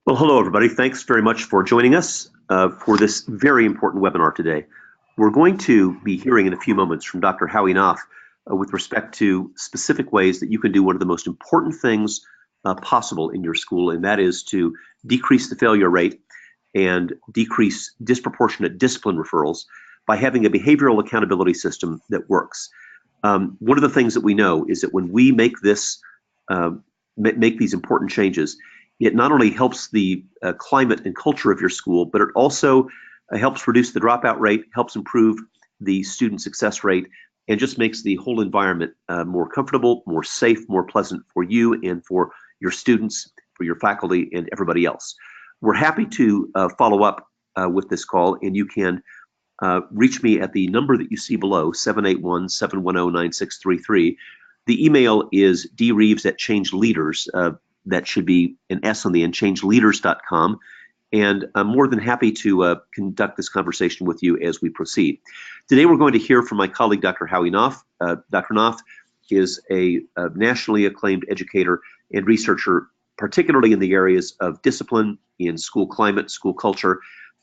Well, hello, everybody. Thanks very much for joining us for this very important webinar today. We're going to be hearing in a few moments from Dr. Howie Knoff with respect to specific ways that you can do one of the most important things possible in your school, and that is to decrease the failure rate and decrease disproportionate discipline referrals by having a behavioral accountability system that works. One of the things that we know is that when we make these important changes, it not only helps the climate and culture of your school, but it also helps reduce the dropout rate, helps improve the student success rate, and just makes the whole environment more comfortable, more safe, more pleasant for you and for your students, for your faculty, and everybody else. We're happy to follow up with this call, and you can reach me at the number that you see below, 781-710-9633. The email is dreeves@changeleaders. That should be an S on the end, changeleaders.com. And I'm more than happy to conduct this conversation with you as we proceed. Today, we're going to hear from my colleague, Dr. Howie Knoff. Dr. Knoff is a nationally acclaimed educator and researcher, particularly in the areas of discipline, in school climate, school culture,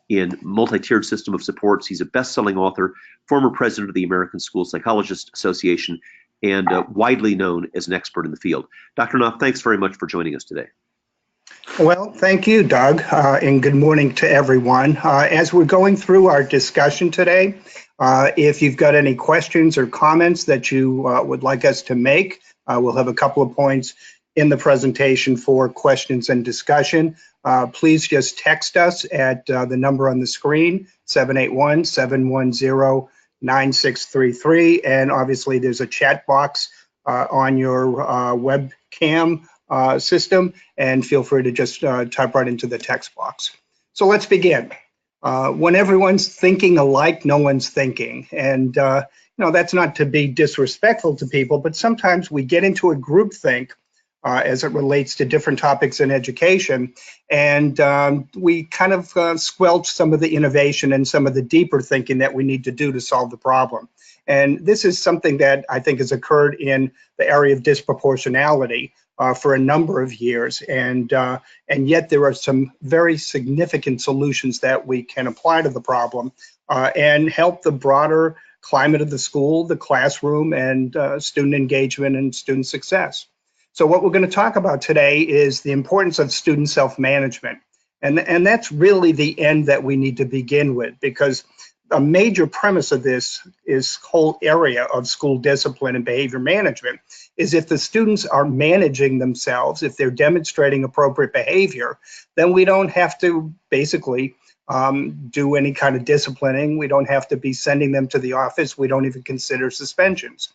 in multi-tiered system of supports. He's a best-selling author, former president of the American School Psychologists Association, and widely known as an expert in the field. Dr. Knoff, thanks very much for joining us today. Well, thank you, Doug, and good morning to everyone. As we're going through our discussion today, if you've got any questions or comments that you would like us to make, we'll have a couple of points in the presentation for questions and discussion. Please just text us at the number on the screen, 781-710-9633, and obviously there's a chat box on your webcam system, and feel free to just type right into the text box. So let's begin. When everyone's thinking alike, no one's thinking, and that's not to be disrespectful to people, but sometimes we get into a groupthink as it relates to different topics in education, and we kind of squelch some of the innovation and some of the deeper thinking that we need to do to solve the problem. And this is something that I think has occurred in the area of disproportionality for a number of years, and yet there are some very significant solutions that we can apply to the problem and help the broader climate of the school, the classroom, and student engagement and student success. So what we're going to talk about today is the importance of student self-management. And that's really the end that we need to begin with, because a major premise of this whole area of school discipline and behavior management is if the students are managing themselves, if they're demonstrating appropriate behavior, then we don't have to basically do any kind of disciplining. We don't have to be sending them to the office. We don't even consider suspensions.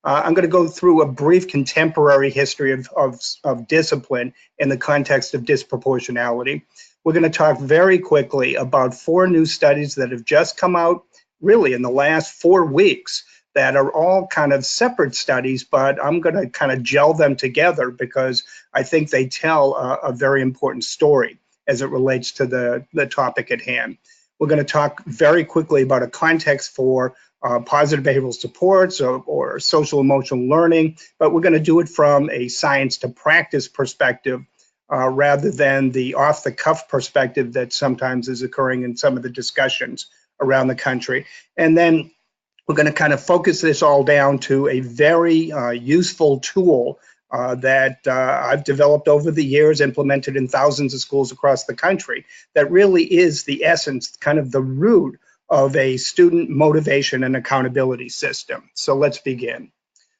I'm going to go through a brief contemporary history of discipline in the context of disproportionality. We're going to talk very quickly about 4 new studies that have just come out really in the last 4 weeks that are all kind of separate studies, but I'm going to kind of gel them together because I think they tell a very important story as it relates to the topic at hand. We're going to talk very quickly about a context for positive behavioral supports or social emotional learning, but we're going to do it from a science to practice perspective rather than the off-the-cuff perspective that sometimes is occurring in some of the discussions around the country. And then we're going to kind of focus this all down to a very useful tool that I've developed over the years, implemented in thousands of schools across the country, that really is the essence, kind of the root of a student motivation and accountability system. So let's begin.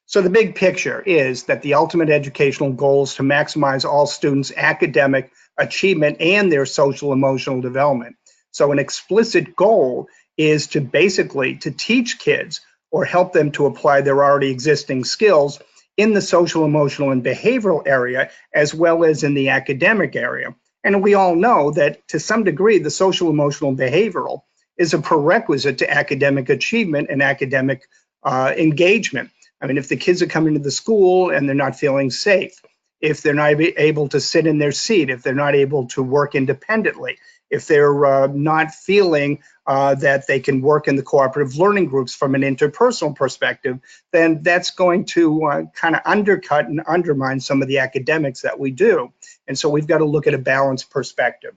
So the big picture is that the ultimate educational goal is to maximize all students' academic achievement and their social emotional development. So an explicit goal is to basically to teach kids or help them to apply their already existing skills in the social emotional and behavioral area as well as in the academic area. And we all know that to some degree the social emotional and behavioral is a prerequisite to academic achievement and academic engagement. I mean, if the kids are coming to the school and they're not feeling safe, if they're not able to sit in their seat, if they're not able to work independently, If they're not feeling that they can work in the cooperative learning groups from an interpersonal perspective, then that's going to kind of undercut and undermine some of the academics that we do. And so we've got to look at a balanced perspective.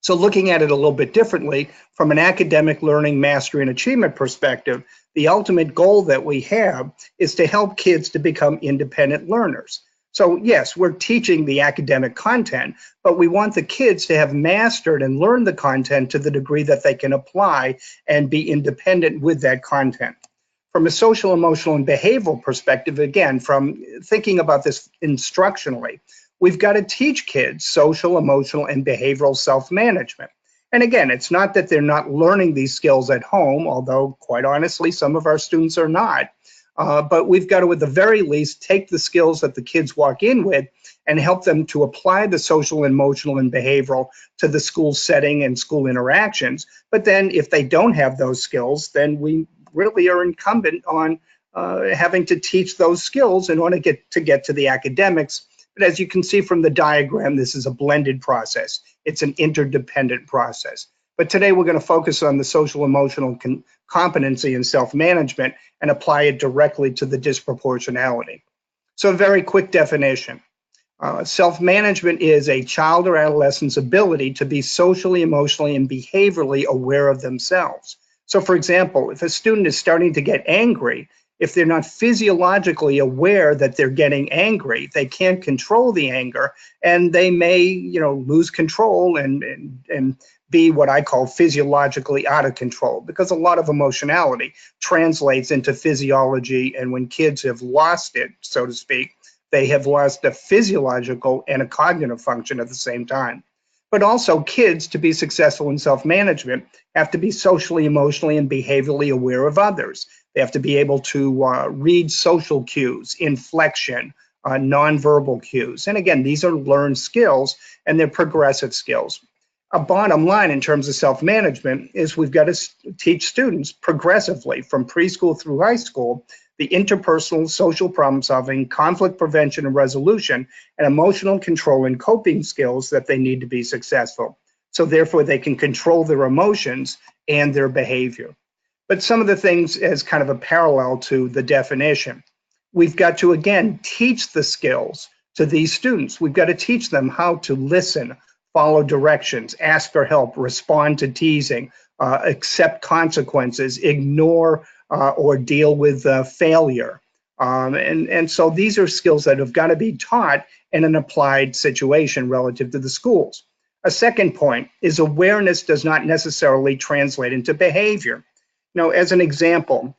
So looking at it a little bit differently, from an academic learning, mastery, and achievement perspective, the ultimate goal that we have is to help kids to become independent learners. So yes, we're teaching the academic content, but we want the kids to have mastered and learned the content to the degree that they can apply and be independent with that content. From a social, emotional, and behavioral perspective, again, from thinking about this instructionally, we've got to teach kids social, emotional, and behavioral self-management. And again, it's not that they're not learning these skills at home, although quite honestly, some of our students are not. But we've got to, at the very least, take the skills that the kids walk in with and help them to apply the social, emotional, and behavioral to the school setting and school interactions. But then if they don't have those skills, then we really are incumbent on having to teach those skills in order to get to the academics. But as you can see from the diagram, this is a blended process. It's an interdependent process. But today we're going to focus on the social, emotional competency and self-management and apply it directly to the disproportionality. So a very quick definition. Self-management is a child or adolescent's ability to be socially, emotionally, and behaviorally aware of themselves. So for example, if a student is starting to get angry, if they're not physiologically aware that they're getting angry, they can't control the anger, and they may, lose control and be what I call physiologically out of control, because a lot of emotionality translates into physiology, and when kids have lost it, so to speak, they have lost a physiological and a cognitive function at the same time. But also, kids, to be successful in self-management, have to be socially, emotionally, and behaviorally aware of others. They have to be able to read social cues, inflection, nonverbal cues. And again, these are learned skills, and they're progressive skills. A bottom line in terms of self-management is we've got to teach students progressively from preschool through high school the interpersonal, social problem solving, conflict prevention and resolution, and emotional control and coping skills that they need to be successful. So therefore they can control their emotions and their behavior. But some of the things as kind of a parallel to the definition, we've got to again teach the skills to these students. We've got to teach them how to listen, follow directions, ask for help, respond to teasing, accept consequences, ignore or deal with failure. And so these are skills that have got to be taught in an applied situation relative to the schools. A second point is awareness does not necessarily translate into behavior. As an example,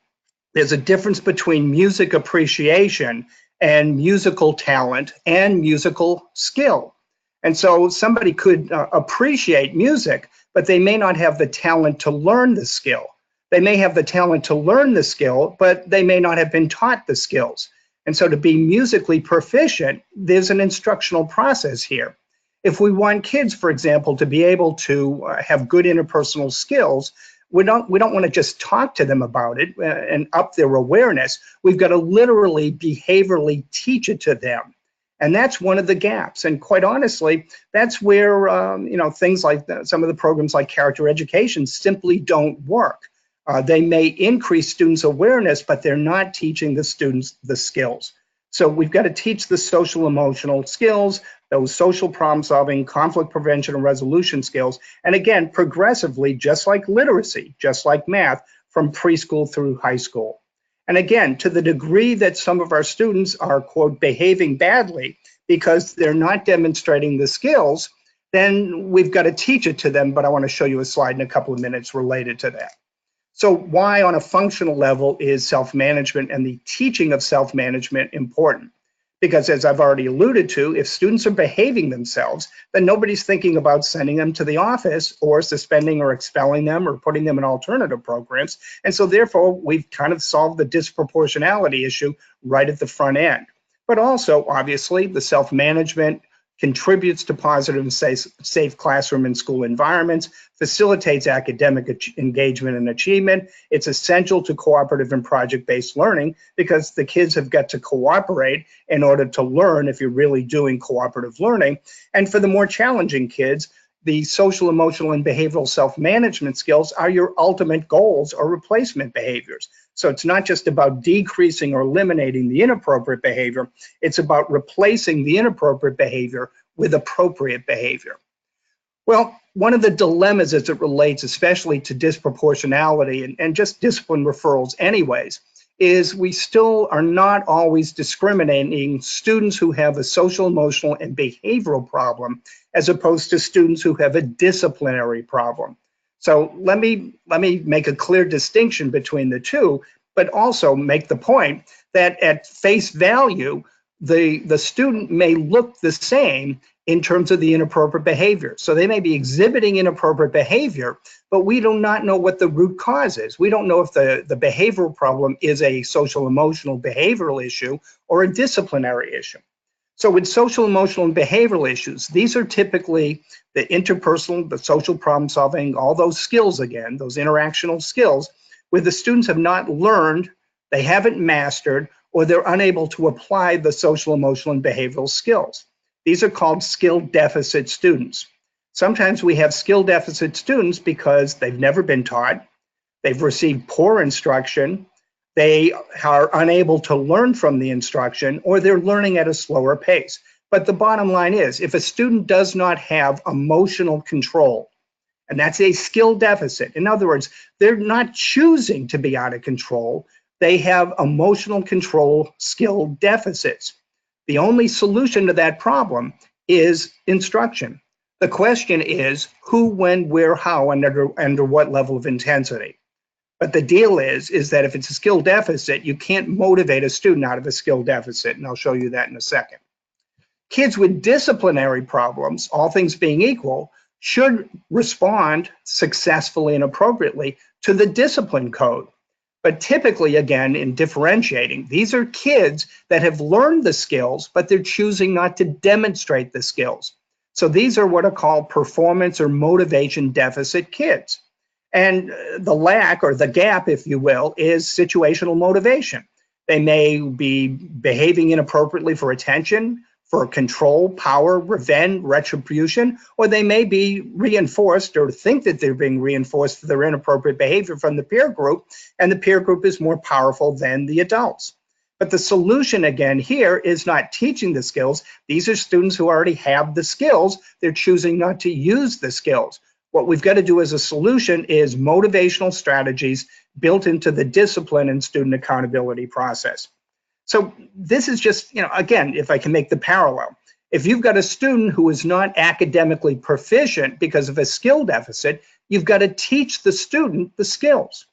there's a difference between music appreciation and musical talent and musical skill. And so somebody could appreciate music, but they may not have the talent to learn the skill. They may have the talent to learn the skill, but they may not have been taught the skills. And so to be musically proficient, there's an instructional process here. If we want kids, for example, to be able to have good interpersonal skills, we don't want to just talk to them about it and up their awareness. We've got to literally behaviorally teach it to them. And that's one of the gaps. And quite honestly, that's where things like some of the programs like character education simply don't work. They may increase students' awareness, but they're not teaching the students the skills. So we've got to teach the social emotional skills, those social problem solving, conflict prevention and resolution skills. And again, progressively, just like literacy, just like math, from preschool through high school. And again, to the degree that some of our students are, quote, behaving badly because they're not demonstrating the skills, then we've got to teach it to them. But I want to show you a slide in a couple of minutes related to that. So why on a functional level is self-management and the teaching of self-management important? Because as I've already alluded to, if students are behaving themselves, then nobody's thinking about sending them to the office or suspending or expelling them or putting them in alternative programs. And so therefore, we've kind of solved the disproportionality issue right at the front end. But also, obviously, the self-management contributes to positive and safe classroom and school environments, facilitates academic engagement and achievement. It's essential to cooperative and project-based learning because the kids have got to cooperate in order to learn if you're really doing cooperative learning. And for the more challenging kids, the social, emotional, and behavioral self-management skills are your ultimate goals or replacement behaviors. So it's not just about decreasing or eliminating the inappropriate behavior, it's about replacing the inappropriate behavior with appropriate behavior. Well, one of the dilemmas as it relates especially to disproportionality and just discipline referrals anyways, is we still are not always discriminating students who have a social, emotional, and behavioral problem as opposed to students who have a disciplinary problem. So let me make a clear distinction between the two, but also make the point that at face value, the student may look the same in terms of the inappropriate behavior. So they may be exhibiting inappropriate behavior, but we do not know what the root cause is. We don't know if the behavioral problem is a social, emotional, behavioral issue or a disciplinary issue. So with social, emotional, and behavioral issues, these are typically the interpersonal, the social problem solving, all those skills again, those interactional skills, where the students have not learned, they haven't mastered, or they're unable to apply the social, emotional, and behavioral skills. These are called skill deficit students. Sometimes we have skill deficit students because they've never been taught, they've received poor instruction, they are unable to learn from the instruction, or they're learning at a slower pace. But the bottom line is, if a student does not have emotional control, and that's a skill deficit, in other words, they're not choosing to be out of control, they have emotional control skill deficits. The only solution to that problem is instruction. The question is who, when, where, how, and under what level of intensity. But the deal is that if it's a skill deficit, you can't motivate a student out of a skill deficit, and I'll show you that in a second. Kids with disciplinary problems, all things being equal, should respond successfully and appropriately to the discipline code. But typically, again, in differentiating, these are kids that have learned the skills, but they're choosing not to demonstrate the skills. So these are what are called performance or motivation deficit kids. And the lack or the gap, if you will, is situational motivation. They may be behaving inappropriately for attention, for control, power, revenge, retribution, or they may be reinforced or think that they're being reinforced for their inappropriate behavior from the peer group, and the peer group is more powerful than the adults. But the solution again here is not teaching the skills. These are students who already have the skills. They're choosing not to use the skills. What we've got to do as a solution is motivational strategies built into the discipline and student accountability process. So this is just, again, if I can make the parallel, if you've got a student who is not academically proficient because of a skill deficit, you've got to teach the student the skills.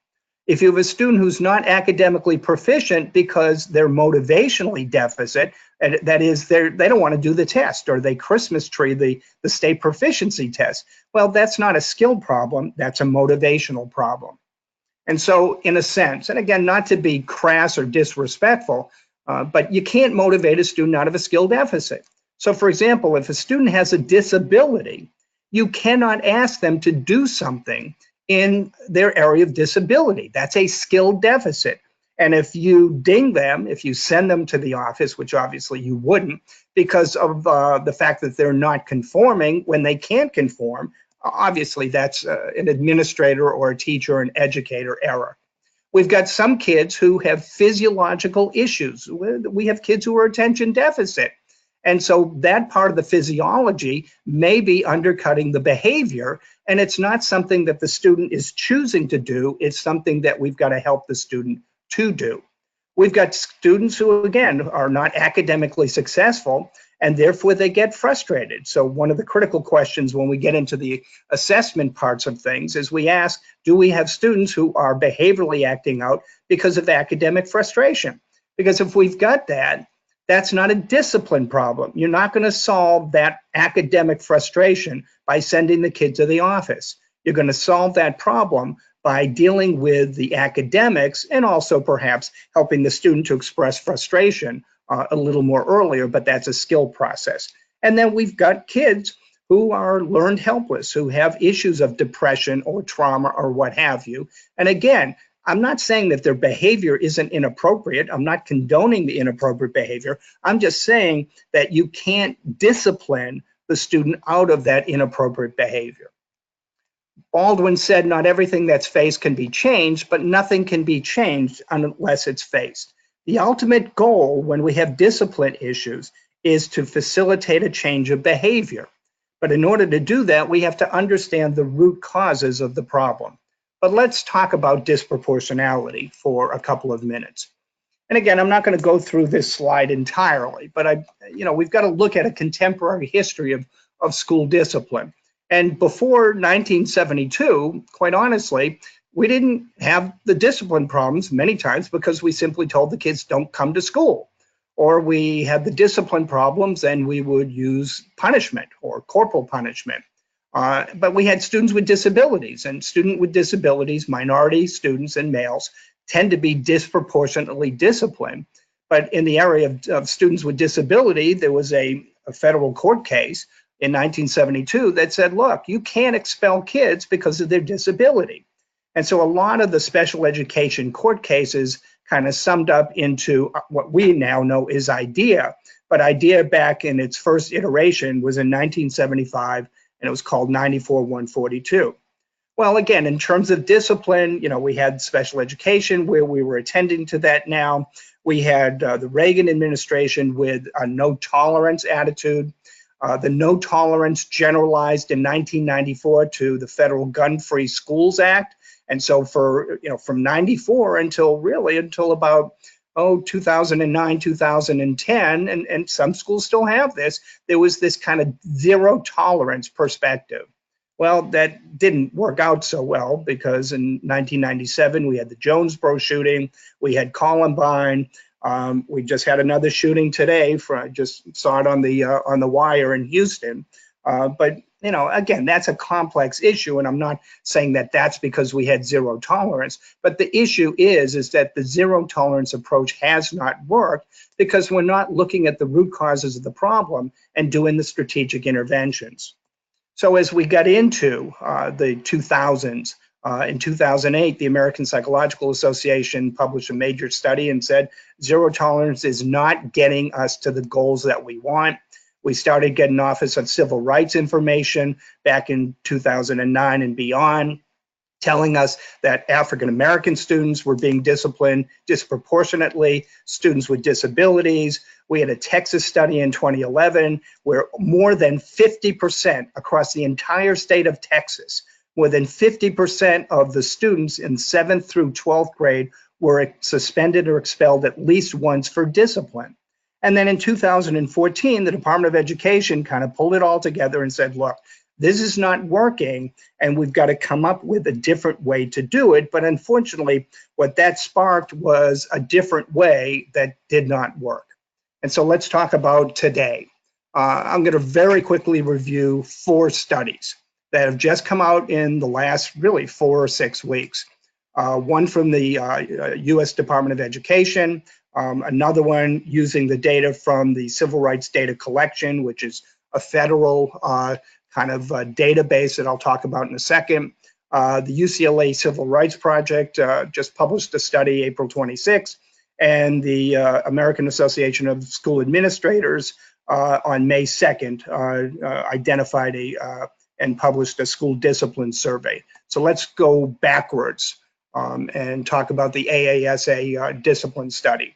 If you have a student who's not academically proficient because they're motivationally deficit, and that is they don't want to do the test, or they Christmas tree the state proficiency test, well, that's not a skill problem, that's a motivational problem. And so in a sense, and again, not to be crass or disrespectful, but you can't motivate a student out of a skill deficit. So for example, if a student has a disability, you cannot ask them to do something in their area of disability. That's a skill deficit. And if you ding them, if you send them to the office, which obviously you wouldn't, because of the fact that they're not conforming when they can't conform, obviously that's an administrator or a teacher or an educator error. We've got some kids who have physiological issues. We have kids who are attention deficit. And so that part of the physiology may be undercutting the behavior, and it's not something that the student is choosing to do, it's something that we've got to help the student to do. We've got students who, again, are not academically successful, and therefore they get frustrated. So one of the critical questions when we get into the assessment parts of things is we ask, do we have students who are behaviorally acting out because of academic frustration? Because if we've got that, that's not a discipline problem. You're not going to solve that academic frustration by sending the kid to the office. You're going to solve that problem by dealing with the academics and also perhaps helping the student to express frustration a little more earlier, but that's a skill process. And then we've got kids who are learned helpless, who have issues of depression or trauma or what have you. And again, I'm not saying that their behavior isn't inappropriate. I'm not condoning the inappropriate behavior. I'm just saying that you can't discipline the student out of that inappropriate behavior. Baldwin said not everything that's faced can be changed, but nothing can be changed unless it's faced. The ultimate goal when we have discipline issues is to facilitate a change of behavior. But in order to do that, we have to understand the root causes of the problem. But let's talk about disproportionality for a couple of minutes. And again, I'm not going to go through this slide entirely, but we've got to look at a contemporary history of school discipline. And before 1972, quite honestly, we didn't have the discipline problems many times because we simply told the kids don't come to school. Or we had the discipline problems and we would use punishment or corporal punishment. But we had students with disabilities, and students with disabilities, minority students and males, tend to be disproportionately disciplined. But in the area of students with disability, there was a federal court case in 1972 that said, look, you can't expel kids because of their disability. And so a lot of the special education court cases kind of summed up into what we now know is IDEA. But IDEA back in its first iteration was in 1975, and it was called 94-142. Well, again, in terms of discipline, we had special education where we were attending to that now. We had the Reagan administration with a no tolerance attitude. The no tolerance generalized in 1994 to the Federal Gun-Free Schools Act. And so from 94 until about 2009, 2010, and some schools still have this, there was this kind of zero tolerance perspective. Well, that didn't work out so well because in 1997, we had the Jonesboro shooting, we had Columbine, we just had another shooting today. I just saw it on the wire in Houston. But again, that's a complex issue, and I'm not saying that that's because we had zero tolerance. But the issue is that the zero tolerance approach has not worked because we're not looking at the root causes of the problem and doing the strategic interventions. So as we got into the 2000s, in 2008, the American Psychological Association published a major study and said zero tolerance is not getting us to the goals that we want. We started getting Office of Civil Rights information back in 2009 and beyond, telling us that African American students were being disciplined disproportionately, students with disabilities. We had a Texas study in 2011 where more than 50% across the entire state of Texas, more than 50% of the students in 7th through 12th grade were suspended or expelled at least once for discipline. And then in 2014, the Department of Education kind of pulled it all together and said, look, this is not working, and we've got to come up with a different way to do it. But unfortunately, what that sparked was a different way that did not work. And so let's talk about today. I'm going to very quickly review 4 studies that have just come out in the last really 4 or 6 weeks. One from the U.S. Department of Education, another one using the data from the Civil Rights Data Collection, which is a federal kind of database that I'll talk about in a second. The UCLA Civil Rights Project just published a study April 26th, and the American Association of School Administrators on May 2nd identified and published a school discipline survey. So let's go backwards and talk about the AASA discipline study.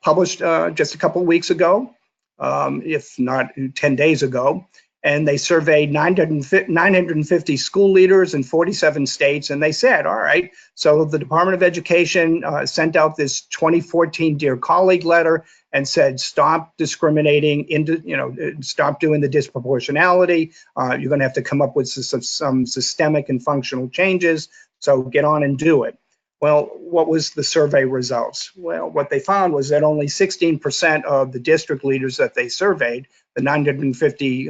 Published just a couple of weeks ago, if not 10 days ago, and they surveyed 950 school leaders in 47 states, and they said, all right, so the Department of Education sent out this 2014 Dear Colleague letter and said, stop discriminating, stop doing the disproportionality. You're going to have to come up with some systemic and functional changes, so get on and do it. Well, what was the survey results? Well, what they found was that only 16% of the district leaders that they surveyed, the 950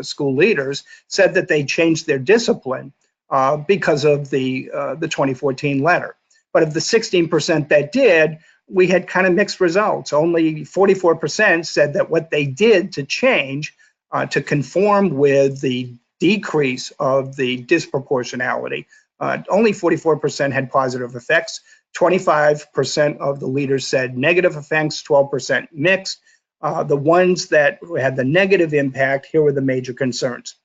school leaders, said that they changed their discipline because of the 2014 letter. But of the 16% that did, we had kind of mixed results. Only 44% said that what they did to change, to conform with the decrease of the disproportionality, only 44% had positive effects. 25% of the leaders said negative effects, 12% mixed. The ones that had the negative impact, here were the major concerns.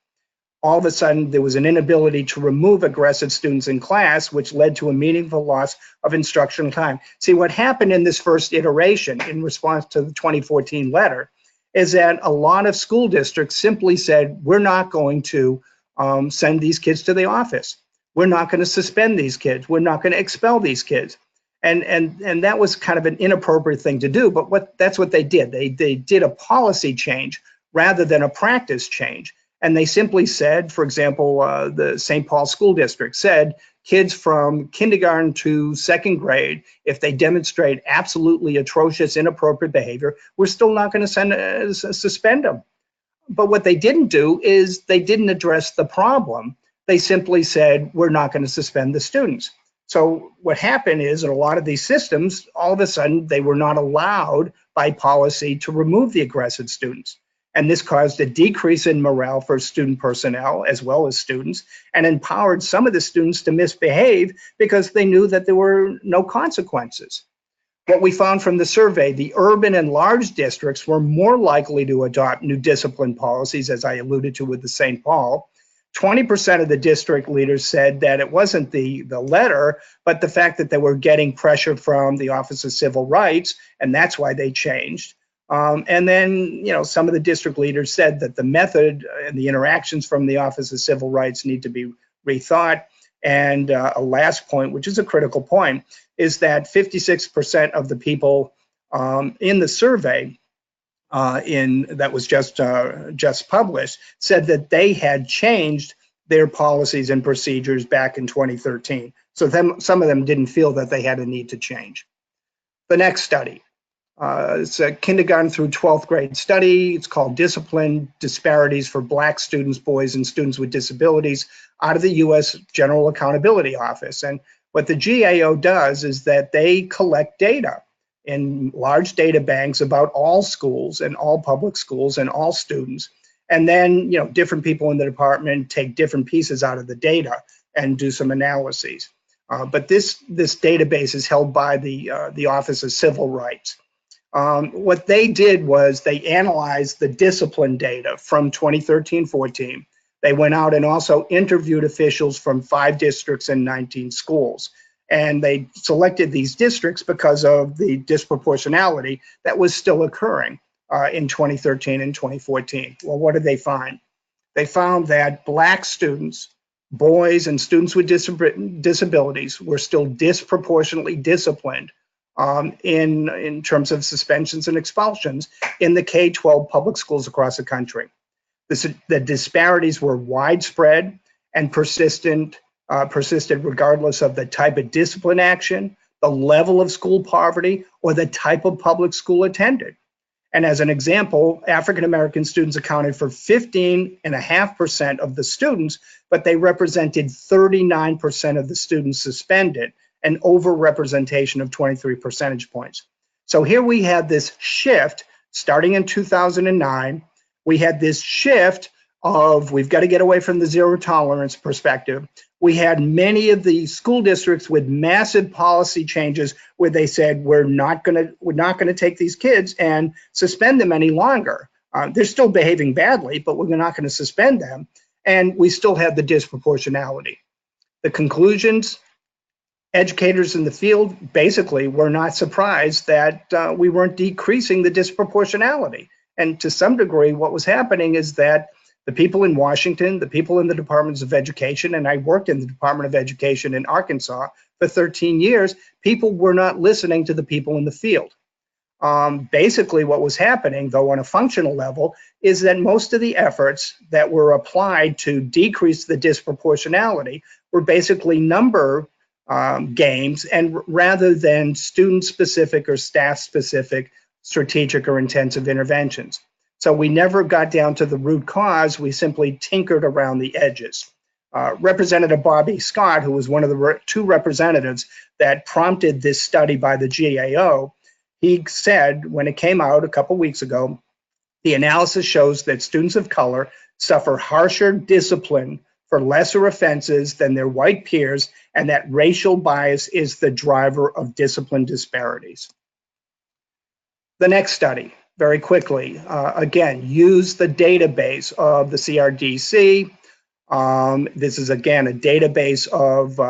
All of a sudden, there was an inability to remove aggressive students in class, which led to a meaningful loss of instructional time. See, what happened in this first iteration in response to the 2014 letter is that a lot of school districts simply said, we're not going to send these kids to the office. We're not going to suspend these kids. We're not going to expel these kids. And that was kind of an inappropriate thing to do, but that's what they did. They did a policy change rather than a practice change. And they simply said, for example, the St. Paul School District said, kids from kindergarten to second grade, if they demonstrate absolutely atrocious, inappropriate behavior, we're still not going to suspend them. But what they didn't do is they didn't address the problem. They simply said, we're not going to suspend the students. So what happened is in a lot of these systems, all of a sudden, they were not allowed by policy to remove the aggressive students. And this caused a decrease in morale for student personnel as well as students, and empowered some of the students to misbehave because they knew that there were no consequences. What we found from the survey, the urban and large districts were more likely to adopt new discipline policies, as I alluded to with the St. Paul. 20% of the district leaders said that it wasn't the letter, but the fact that they were getting pressure from the Office of Civil Rights, and that's why they changed. And then, some of the district leaders said that the method and the interactions from the Office of Civil Rights need to be rethought. And a last point, which is a critical point, is that 56% of the people in the survey that was just published said that they had changed their policies and procedures back in 2013. So some of them didn't feel that they had a need to change. The next study. It's a kindergarten through 12th grade study. It's called Discipline Disparities for Black Students, Boys, and Students with Disabilities out of the U.S. General Accountability Office. And what the GAO does is that they collect data in large data banks about all schools and all public schools and all students. And then, different people in the department take different pieces out of the data and do some analyses. But this database is held by the Office of Civil Rights. What they did was they analyzed the discipline data from 2013-14. They went out and also interviewed officials from 5 districts and 19 schools. And they selected these districts because of the disproportionality that was still occurring in 2013 and 2014. Well, what did they find? They found that Black students, boys, and students with disabilities were still disproportionately disciplined in terms of suspensions and expulsions in the K-12 public schools across the country. The disparities were widespread and persisted regardless of the type of discipline action, the level of school poverty, or the type of public school attended. And as an example, African American students accounted for 15.5% of the students, but they represented 39% of the students suspended, an overrepresentation of 23 percentage points. So here we had this shift starting in 2009. We had this shift of we've got to get away from the zero tolerance perspective. We had many of the school districts with massive policy changes where they said we're not going to take these kids and suspend them any longer. They're still behaving badly, but we're not going to suspend them. And we still had the disproportionality. The conclusions. Educators in the field basically were not surprised that we weren't decreasing the disproportionality. And to some degree, what was happening is that the people in Washington, the people in the departments of education, and I worked in the Department of Education in Arkansas for 13 years, people were not listening to the people in the field. Basically, what was happening, though, on a functional level, is that most of the efforts that were applied to decrease the disproportionality were basically number games, and rather than student-specific or staff-specific strategic or intensive interventions. So we never got down to the root cause. We simply tinkered around the edges. Representative Bobby Scott, who was one of the 2 representatives that prompted this study by the GAO, he said when it came out a couple weeks ago, the analysis shows that students of color suffer harsher discipline for lesser offenses than their white peers, and that racial bias is the driver of discipline disparities. The next study, very quickly. Again, use the database of the CRDC. This is, again, a database of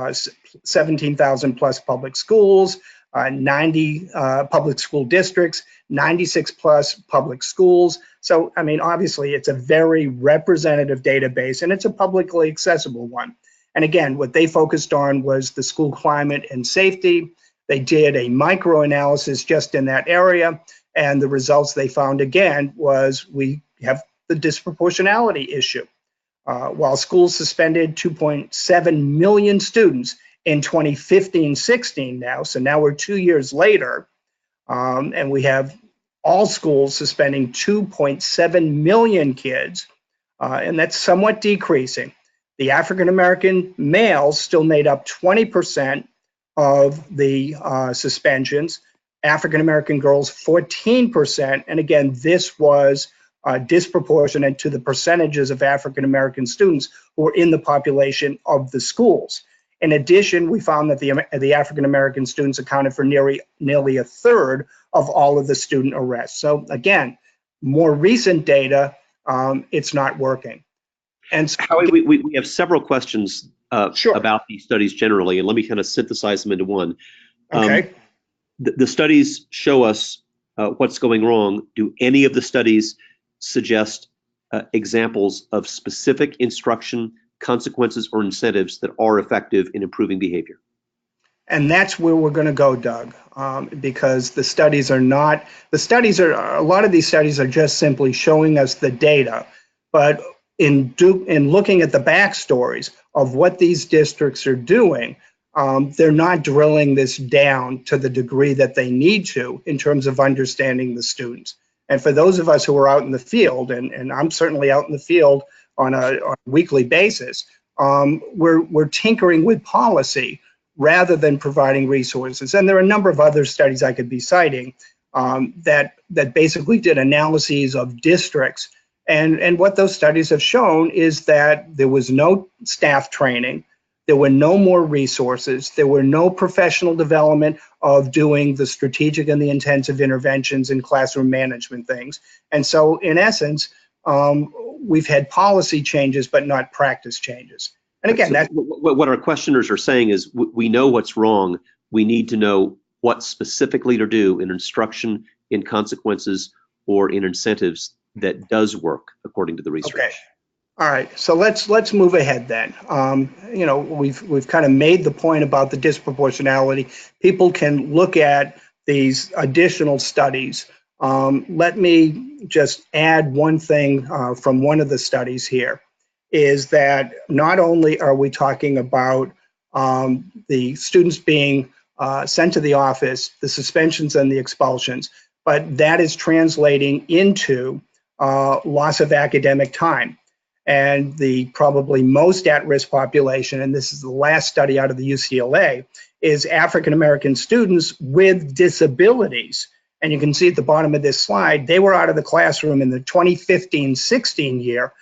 17,000 plus public schools, 90 public school districts, 96 plus public schools. So, I mean, obviously, it's a very representative database, and it's a publicly accessible one. And again, what they focused on was the school climate and safety. They did a micro-analysis just in that area, and the results they found, again, was we have the disproportionality issue. While schools suspended 2.7 million students in 2015-16 now, so now we're 2 years later, and we have all schools suspending 2.7 million kids, and that's somewhat decreasing. The African-American males still made up 20% of the suspensions, African-American girls 14%, and again, this was disproportionate to the percentages of African-American students who were in the population of the schools. In addition, we found that the African-American students accounted for nearly a third of all of the student arrests. So again, more recent data, it's not working. And so, Howie, we have several questions sure. about these studies generally, and let me kind of synthesize them into one. Okay. The studies show us what's going wrong. Do any of the studies suggest examples of specific instruction, consequences, or incentives that are effective in improving behavior? And that's where we're going to go, Doug, because the studies are not, a lot of these studies are just simply showing us the data, but in looking at the backstories of what these districts are doing, they're not drilling this down to the degree that they need to in terms of understanding the students. And for those of us who are out in the field, and I'm certainly out in the field on a weekly basis, we're tinkering with policy rather than providing resources. And there are a number of other studies I could be citing that basically did analyses of districts. And what those studies have shown is that there was no staff training, there were no more resources, there were no professional development of doing the strategic and the intensive interventions in classroom management things. And so in essence, we've had policy changes, but not practice changes. And again, so what our questioners are saying is we know what's wrong. We need to know what specifically to do in instruction, in consequences, or in incentives that does work according to the research. Okay. All right. So let's move ahead then. You know, we've kind of made the point about the disproportionality. People can look at these additional studies. Let me just add one thing from one of the studies here, is that not only are we talking about the students being sent to the office, the suspensions and the expulsions, but that is translating into loss of academic time. And the probably most at-risk population, and this is the last study out of the UCLA, is African-American students with disabilities. And you can see at the bottom of this slide, they were out of the classroom in the 2015-16 year,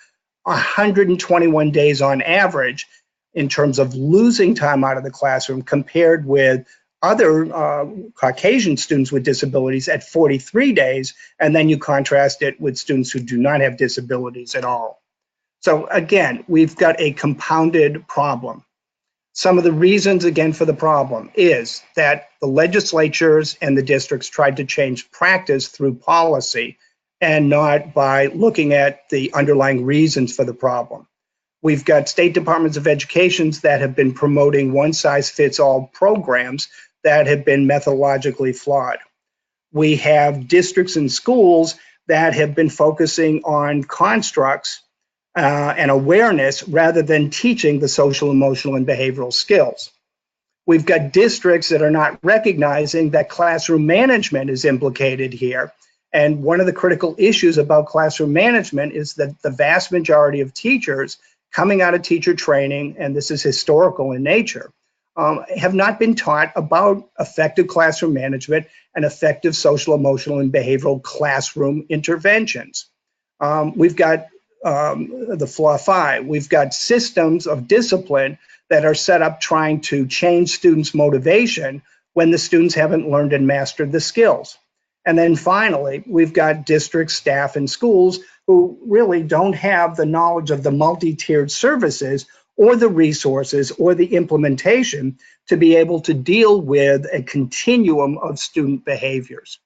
121 days on average in terms of losing time out of the classroom, compared with other Caucasian students with disabilities at 43 days, and then you contrast it with students who do not have disabilities at all. So again, we've got a compounded problem. Some of the reasons, again, for the problem is that the legislatures and the districts tried to change practice through policy and not by looking at the underlying reasons for the problem. We've got state departments of education that have been promoting one-size-fits-all programs that have been methodologically flawed. We have districts and schools that have been focusing on constructs and awareness rather than teaching the social, emotional, and behavioral skills. We've got districts that are not recognizing that classroom management is implicated here. And one of the critical issues about classroom management is that the vast majority of teachers coming out of teacher training, and this is historical in nature, have not been taught about effective classroom management and effective social, emotional, and behavioral classroom interventions. We've got the flaw 5. We've got systems of discipline that are set up trying to change students' motivation when the students haven't learned and mastered the skills. And then finally, we've got districts, staff, and schools who really don't have the knowledge of the multi-tiered services or the resources or the implementation to be able to deal with a continuum of student behaviors.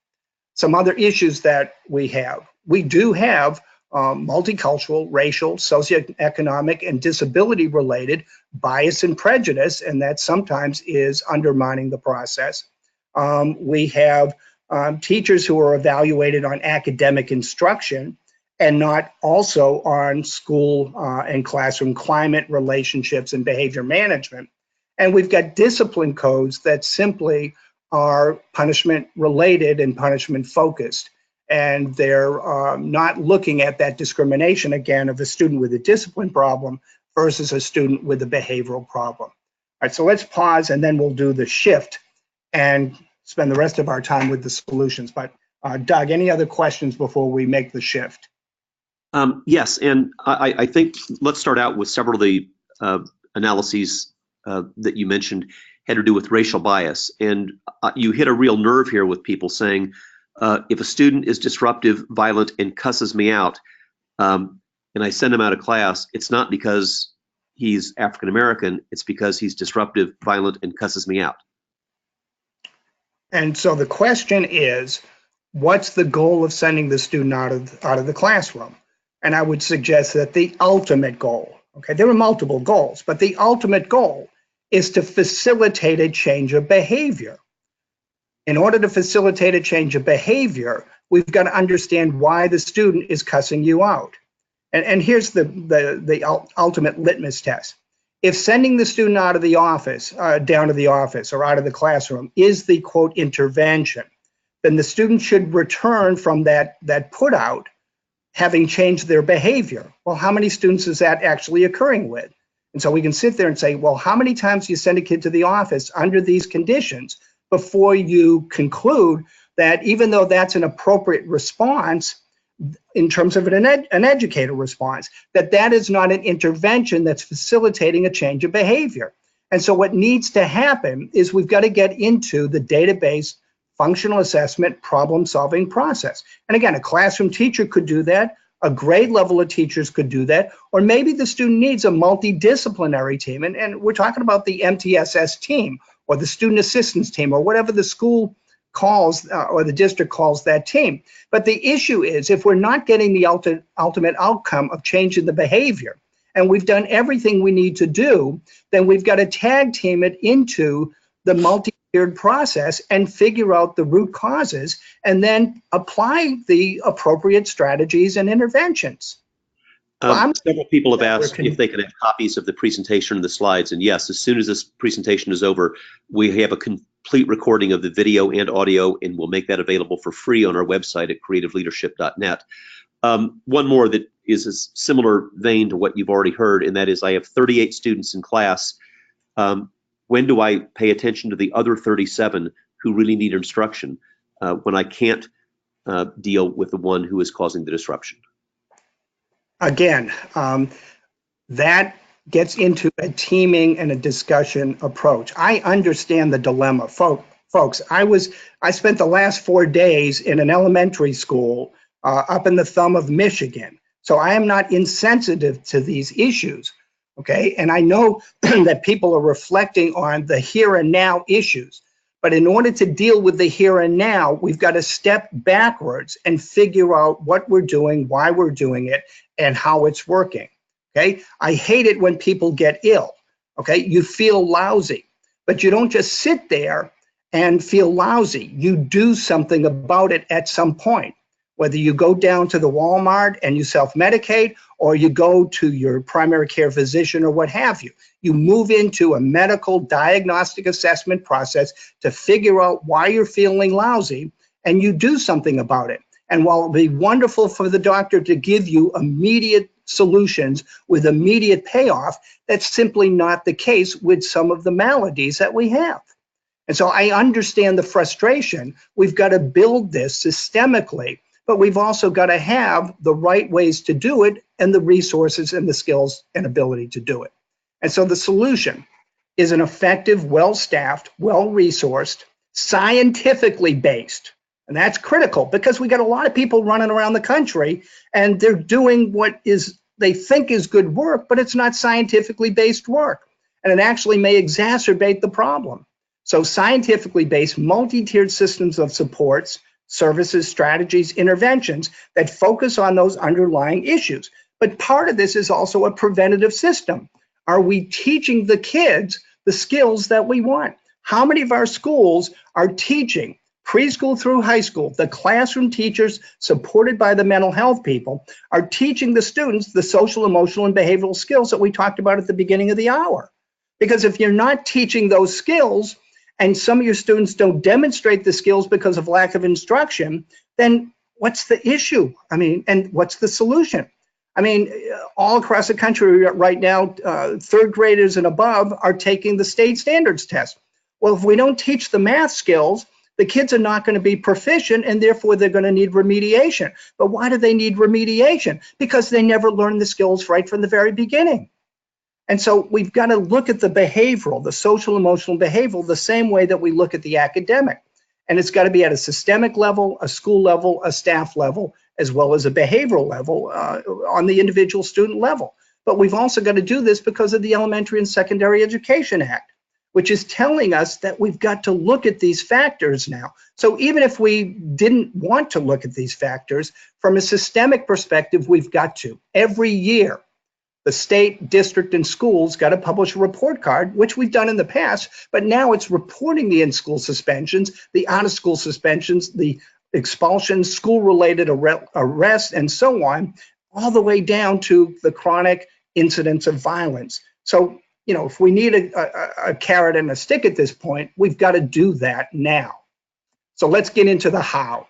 Some other issues that we have. We do have multicultural, racial, socioeconomic, and disability-related bias and prejudice, and that sometimes is undermining the process. We have teachers who are evaluated on academic instruction and not also on school and classroom climate, relationships, and behavior management. And we've got discipline codes that simply are punishment related and punishment focused. And they're not looking at that discrimination, again, of a student with a discipline problem versus a student with a behavioral problem. All right, so let's pause and then we'll do the shift and spend the rest of our time with the solutions. But Doug, any other questions before we make the shift? Yes, and I think let's start out with several of the analyses that you mentioned had to do with racial bias. And you hit a real nerve here with people saying, if a student is disruptive, violent, and cusses me out, and I send him out of class, it's not because he's African American, it's because he's disruptive, violent, and cusses me out. And so the question is, what's the goal of sending the student out of the classroom? And I would suggest that the ultimate goal, okay, there are multiple goals, but the ultimate goal is to facilitate a change of behavior. In order to facilitate a change of behavior, we've got to understand why the student is cussing you out. And here's the ultimate litmus test. If sending the student out of the office, down to the office or out of the classroom is the quote intervention, then the student should return from that put out having changed their behavior. Well, how many students is that actually occurring with? And so we can sit there and say, well, how many times do you send a kid to the office under these conditions before you conclude that even though that's an appropriate response in terms of an educator response, that is not an intervention that's facilitating a change of behavior. And so what needs to happen is we've got to get into the database functional assessment problem-solving process. And again, a classroom teacher could do that, a grade level of teachers could do that, or maybe the student needs a multidisciplinary team. And we're talking about the MTSS team or the student assistance team or whatever the school calls or the district calls that team. But the issue is if we're not getting the ultimate outcome of changing the behavior, and we've done everything we need to do, then we've got to tag team it into the multi-tiered process and figure out the root causes and then apply the appropriate strategies and interventions. Several people have asked if they can have copies of the presentation and the slides, and yes, as soon as this presentation is over, we have a complete recording of the video and audio, and we'll make that available for free on our website at creativeleadership.net. One more that is a similar vein to what you've already heard, and that is I have 38 students in class. When do I pay attention to the other 37 who really need instruction when I can't deal with the one who is causing the disruption? Again, that gets into a teaming and a discussion approach. I understand the dilemma, folks. I spent the last 4 days in an elementary school up in the thumb of Michigan, so I am not insensitive to these issues. Okay, and I know that people are reflecting on the here and now issues, but in order to deal with the here and now, we've got to step backwards and figure out what we're doing, why we're doing it, and how it's working. Okay, I hate it when people get ill. Okay, you feel lousy, but you don't just sit there and feel lousy. You do something about it at some point. Whether you go down to the Walmart and you self-medicate, or you go to your primary care physician or what have you. You move into a medical diagnostic assessment process to figure out why you're feeling lousy, and you do something about it. And while it'll be wonderful for the doctor to give you immediate solutions with immediate payoff, that's simply not the case with some of the maladies that we have. And so I understand the frustration. We've got to build this systemically, but we've also got to have the right ways to do it and the resources and the skills and ability to do it. And so the solution is an effective, well-staffed, well-resourced, scientifically based, And that's critical because we got a lot of people running around the country and they're doing what they think is good work, but it's not scientifically based work. And it actually may exacerbate the problem. So scientifically based, multi-tiered systems of supports, services, strategies, interventions that focus on those underlying issues. But part of this is also a preventative system. Are we teaching the kids the skills that we want? How many of our schools are teaching preschool through high school? The classroom teachers, supported by the mental health people, are teaching the students the social, emotional, and behavioral skills that we talked about at the beginning of the hour. Because if you're not teaching those skills, and some of your students don't demonstrate the skills because of lack of instruction, then what's the issue? I mean, and what's the solution? I mean, all across the country right now, third graders and above are taking the state standards test. Well, if we don't teach the math skills, the kids are not going to be proficient, and therefore they're going to need remediation. But why do they need remediation? Because they never learned the skills right from the very beginning. And so we've got to look at the behavioral, the social, emotional, behavioral, the same way that we look at the academic. And it's got to be at a systemic level, a school level, a staff level, as well as a behavioral level on the individual student level. But we've also got to do this because of the Elementary and Secondary Education Act, which is telling us that we've got to look at these factors now. So even if we didn't want to look at these factors, from a systemic perspective, we've got to. Every year, the state, district, and schools got to publish a report card, which we've done in the past, but now it's reporting the in-school suspensions, the out-of-school suspensions, the expulsions, school-related arrests, and so on, all the way down to the chronic incidents of violence. So, you know, if we need a carrot and a stick at this point, we've got to do that now. So let's get into the how.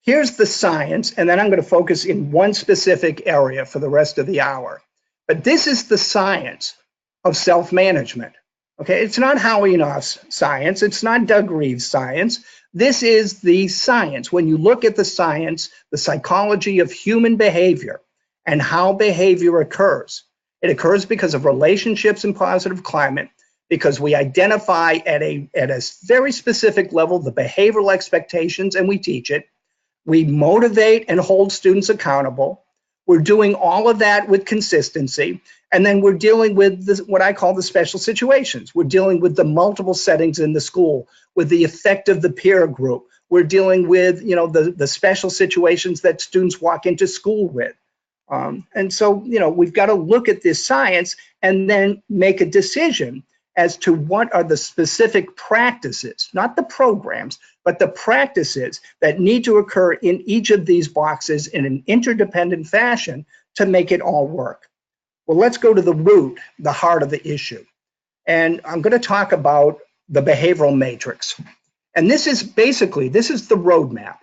Here's the science, and then I'm going to focus in one specific area for the rest of the hour. But this is the science of self-management. Okay, it's not Howie Knoff's science. It's not Doug Reeves' science. This is the science. When you look at the science, the psychology of human behavior and how behavior occurs, it occurs because of relationships and positive climate, because we identify at a very specific level the behavioral expectations and we teach it. We motivate and hold students accountable. We're doing all of that with consistency. And then we're dealing with what I call the special situations. We're dealing with the multiple settings in the school, with the effect of the peer group. We're dealing with, you know, the special situations that students walk into school with. And so, you know, we've got to look at this science and then make a decision as to what are the specific practices, not the programs, but the practices that need to occur in each of these boxes in an interdependent fashion to make it all work. Well, let's go to the root, the heart of the issue. And I'm going to talk about the behavioral matrix. And this is basically, this is the roadmap.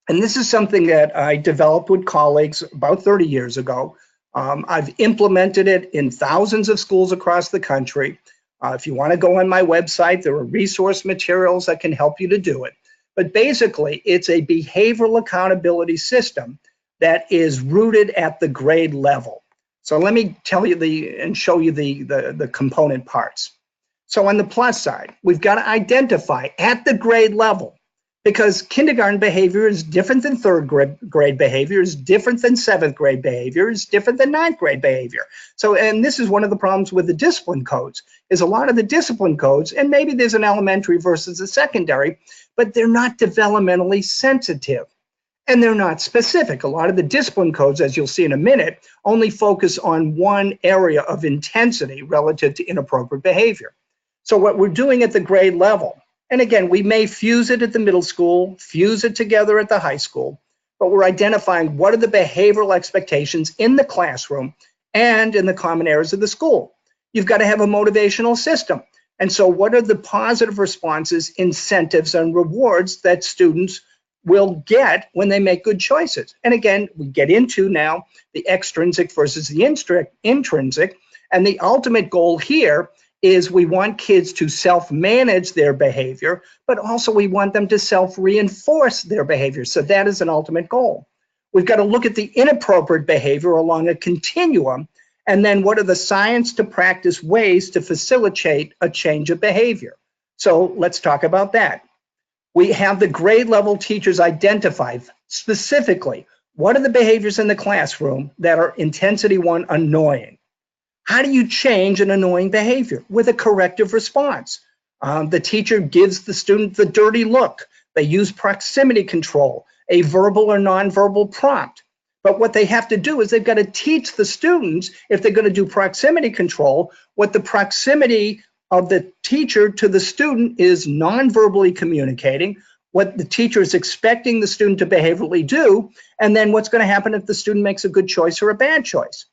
And this is something that I developed with colleagues about 30 years ago. I've implemented it in thousands of schools across the country. If you want to go on my website, there are resource materials that can help you to do it. But basically, it's a behavioral accountability system that is rooted at the grade level. So let me tell you and show you the component parts. So on the plus side, we've got to identify at the grade level, because kindergarten behavior is different than third grade behavior, is different than seventh grade behavior, is different than ninth grade behavior. So, and this is one of the problems with the discipline codes, is a lot of the discipline codes, and maybe there's an elementary versus a secondary, but they're not developmentally sensitive and they're not specific. A lot of the discipline codes, as you'll see in a minute, only focus on one area of intensity relative to inappropriate behavior. So what we're doing at the grade level, and again, we may fuse it at the middle school, fuse it together at the high school, but we're identifying what are the behavioral expectations in the classroom and in the common areas of the school. You've got to have a motivational system. And so what are the positive responses, incentives, and rewards that students will get when they make good choices? And again, we get into now the extrinsic versus the intrinsic, and the ultimate goal here is we want kids to self-manage their behavior, but also we want them to self-reinforce their behavior. So that is an ultimate goal. We've got to look at the inappropriate behavior along a continuum, and then what are the science to practice ways to facilitate a change of behavior? So let's talk about that. We have the grade level teachers identify specifically what are the behaviors in the classroom that are intensity 1 annoying. How do you change an annoying behavior? With a corrective response. The teacher gives the student the dirty look. They use proximity control, a verbal or nonverbal prompt. But what they have to do is they've got to teach the students, if they're going to do proximity control, what the proximity of the teacher to the student is non-verbally communicating, what the teacher is expecting the student to behaviorally do, and then what's going to happen if the student makes a good choice or a bad choice.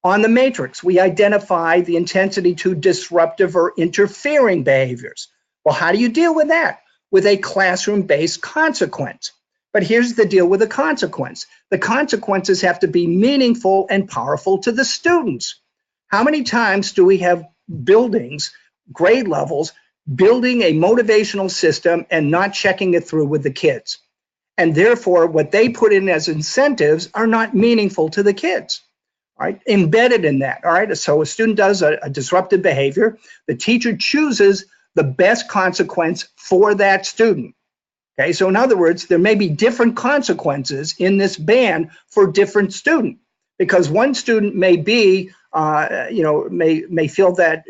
On the matrix, we identify the intensity to disruptive or interfering behaviors. Well, how do you deal with that? With a classroom-based consequence. But here's the deal with the consequence. The consequences have to be meaningful and powerful to the students. How many times do we have buildings, grade levels, building a motivational system and not checking it through with the kids? And therefore, what they put in as incentives are not meaningful to the kids. All right, embedded in that. All right, so a student does a disruptive behavior. The teacher chooses the best consequence for that student. Okay, so in other words, there may be different consequences in this band for different students, because one student may be, may feel that,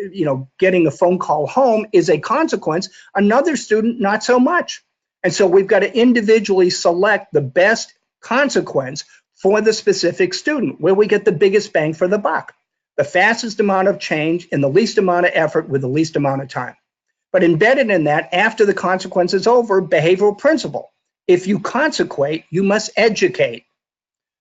getting a phone call home is a consequence. Another student, not so much. And so we've got to individually select the best consequence for the specific student, where we get the biggest bang for the buck, the fastest amount of change in the least amount of effort with the least amount of time. But embedded in that, after the consequence is over, behavioral principle. If you consequate, you must educate.